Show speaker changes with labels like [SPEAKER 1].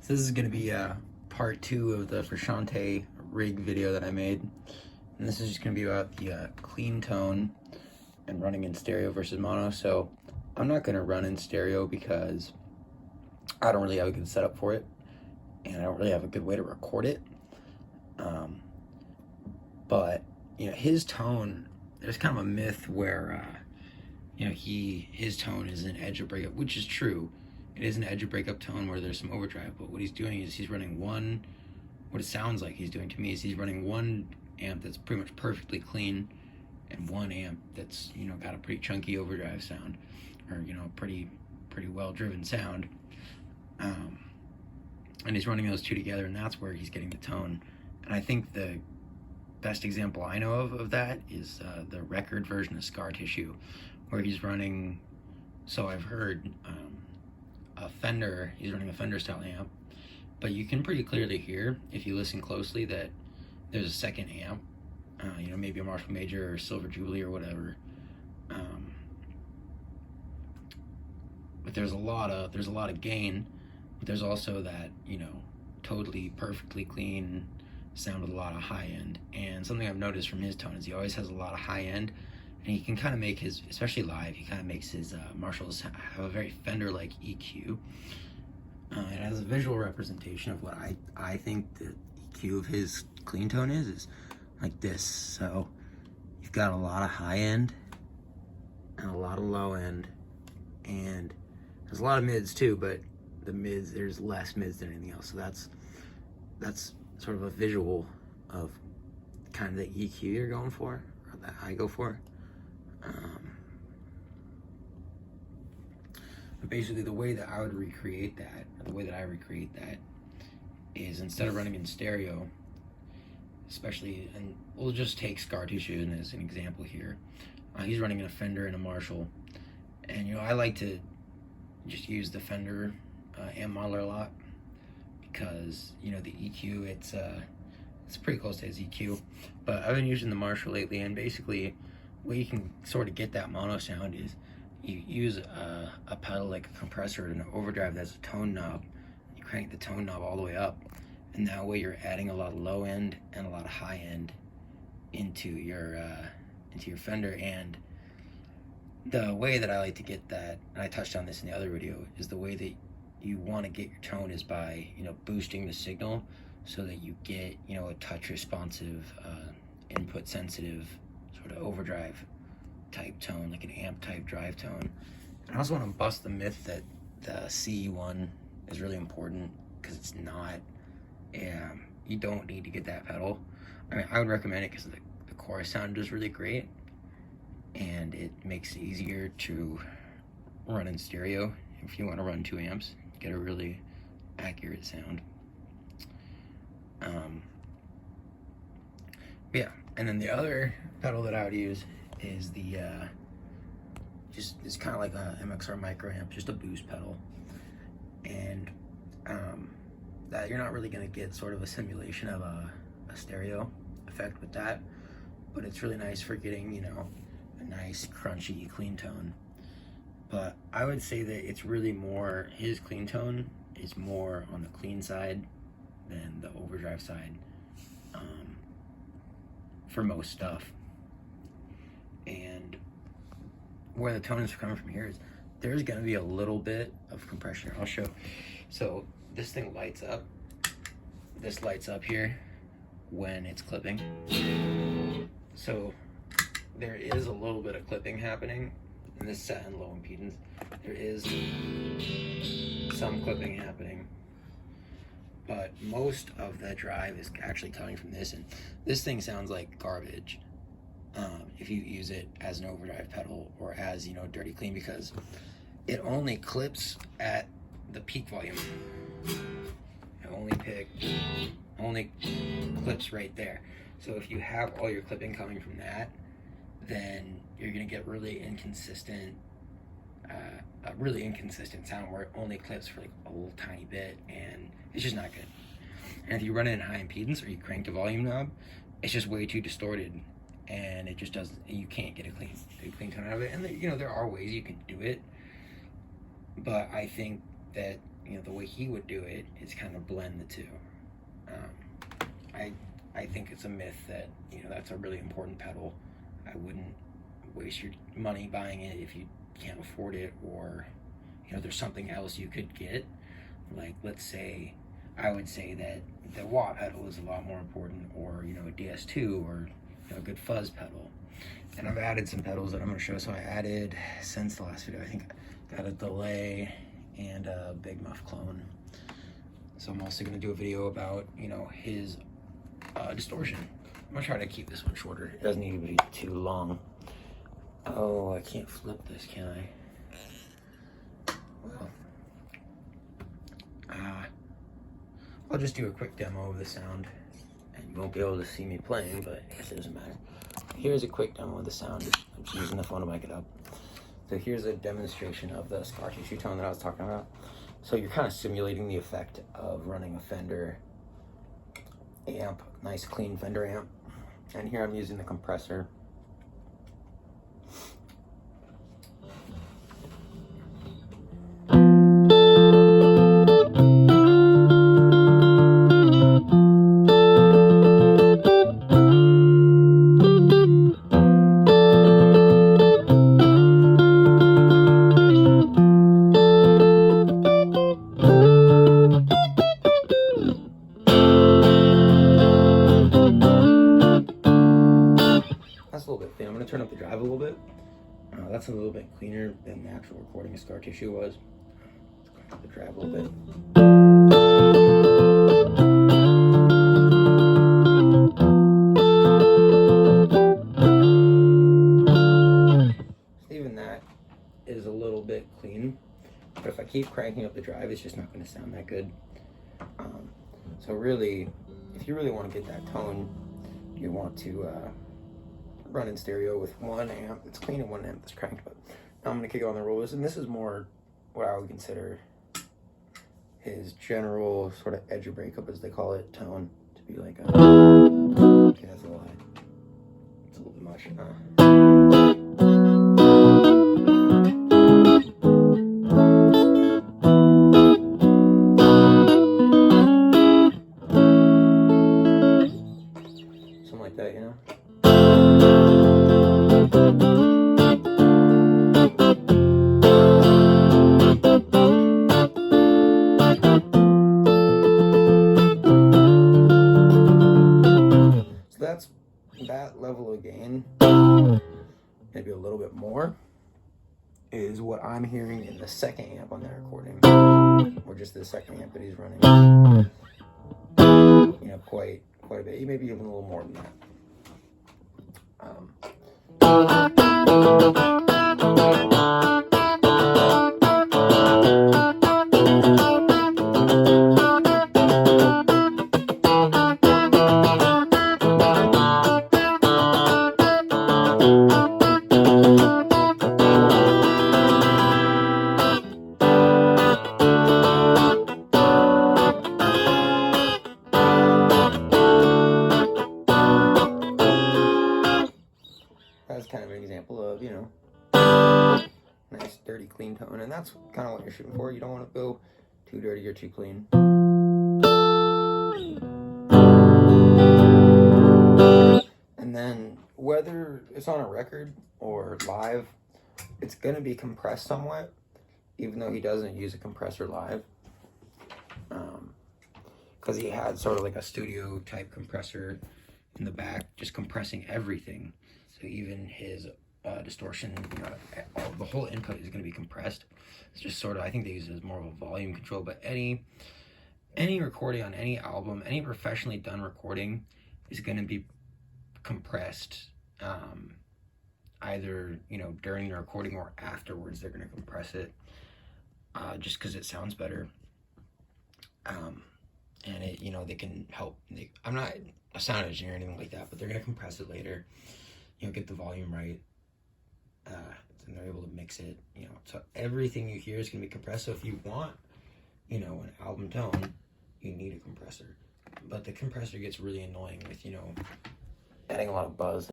[SPEAKER 1] So this is going to be part 2 of the Frusciante rig video that I made. And this is just going to be about the clean tone and running in stereo versus mono. So I'm not going to run in stereo because I don't really have a good setup for it. And I don't really have a good way to record it. But, you know, his tone, there's kind of a myth where, you know, his tone is an edge of breakup, which is true. It is an edge of breakup tone where there's some overdrive, but what he's doing is he's running what it sounds like he's doing to me is he's running one amp that's pretty much perfectly clean and one amp that's, you know, got a pretty chunky overdrive sound, or, you know, pretty well driven sound. And he's running those two together, and that's where he's getting the tone. And I think the best example I know of that is the record version of Scar Tissue, where he's running, so I've heard, a Fender, he's running a Fender style amp, but you can pretty clearly hear, if you listen closely, that there's a second amp, you know, maybe a Marshall Major or Silver Jubilee or whatever, but there's a lot of gain, but there's also that, you know, totally perfectly clean sound with a lot of high end. And something I've noticed from his tone is he always has a lot of high end, and he can kind of make his, especially live, he kind of makes his Marshalls have a very Fender-like EQ. It has a visual representation of what I think the EQ of his clean tone is like this. So you've got a lot of high end and a lot of low end, and there's a lot of mids too, but the mids, there's less mids than anything else. So that's sort of a visual of kind of the EQ you're going for, or that I go for. But basically the way that I would recreate that, or the way that I recreate that, is instead of running in stereo, especially, and we'll just take Scar Tissue as an example here. He's running in a Fender and a Marshall, and, you know, I like to just use the Fender amp modeler a lot, because, you know, the EQ, it's pretty close to his EQ, but I've been using the Marshall lately, and basically where you can sort of get that mono sound is you use a pedal like a compressor and an overdrive that's a tone knob. You crank the tone knob all the way up, and that way you're adding a lot of low end and a lot of high end into your Fender. And the way that I like to get that, and I touched on this in the other video, is the way that you want to get your tone is by, you know, boosting the signal so that you get, you know, a touch responsive, input sensitive sort of overdrive type tone, like an amp type drive tone. And I also want to bust the myth that the ce-1 is really important, because it's not. You don't need to get that pedal. I mean, I would recommend it because the chorus sound is really great, and it makes it easier to run in stereo if you want to run 2 amps, get a really accurate sound. Yeah, and then the other pedal that I would use is the it's kind of like a MXR micro amp, just a boost pedal, and that you're not really going to get sort of a simulation of a stereo effect with that, but it's really nice for getting, you know, a nice crunchy clean tone. But I would say that it's really more, his clean tone is more on the clean side than the overdrive side, for most stuff. And where the tone is coming from here is there's going to be a little bit of compression. I'll show. So this thing lights up. This lights up here when it's clipping. So there is a little bit of clipping happening in this set and low impedance. There is some clipping happening, but most of the drive is actually coming from this, and this thing sounds like garbage if you use it as an overdrive pedal or as, you know, dirty clean, because it only clips at the peak volume. It only clips right there. So if you have all your clipping coming from that, then you're gonna get really inconsistent, a really inconsistent sound where it only clips for like a little tiny bit, and it's just not good. And if you run it in high impedance or you crank the volume knob, it's just way too distorted, and it just doesn't, you can't get a clean tone out of it. And you know, there are ways you can do it, but I think that you know, the way he would do it is kind of blend the two. I think it's a myth that, you know, that's a really important pedal. I wouldn't waste your money buying it if you can't afford it, or, you know, there's something else you could get. Like, let's say, I would say that the wah pedal is a lot more important, or, you know, a DS2, or, you know, a good fuzz pedal. And I've added some pedals that I'm going to show. So I added, since the last video, I think I got a delay and a big muff clone. So I'm also going to do a video about, you know, his distortion. I'm going to try to keep this one shorter. It doesn't need to be too long. Oh, I can't flip this, can I? Well, I'll just do a quick demo of the sound, and you won't be able to see me playing, but I guess it doesn't matter. Here's a quick demo of the sound. I'm just using the phone to mic it up. So here's a demonstration of the scar tissue tone that I was talking about. So you're kind of simulating the effect of running a Fender amp, nice clean Fender amp. And here I'm using the compressor. That's a little bit thin. I'm going to turn up the drive a little bit. That's a little bit cleaner than the actual recording of Scar Tissue was. Let's crank up the drive a little bit. Even that is a little bit clean, but if I keep cranking up the drive, it's just not going to sound that good. So really, if you really want to get that tone, you want to run in stereo with one amp that's clean and one amp that's cranked. But now I'm going to kick on the rollers, and this is more what I would consider his general sort of edge of breakup, as they call it, tone, to be like a, okay, that's a little high. It's a little bit much. Something like that, you know? So that's that level of gain, maybe a little bit more, is what I'm hearing in the second amp on that recording, or just the second amp that he's running. You know, quite a bit, maybe even a little more than that. That's kind of an example of, you know, nice dirty clean tone, and that's kind of what you're shooting for. You don't want to go too dirty or too clean. And then whether it's on a record or live, it's going to be compressed somewhat, even though he doesn't use a compressor live, because he had sort of like a studio type compressor in the back, just compressing everything. So even his distortion, you know, the whole input is going to be compressed. It's just sort of, I think they use it as more of a volume control. But any recording on any album, any professionally done recording is going to be compressed. Either, you know, during the recording or afterwards, they're going to compress it, just because it sounds better. And it, you know, they can help. I'm not a sound engineer or anything like that, but they're going to compress it later. You know, get the volume right, and they're able to mix it, you know, so everything you hear is going to be compressed. So if you want, you know, an album tone, you need a compressor, but the compressor gets really annoying with, you know, adding a lot of buzz.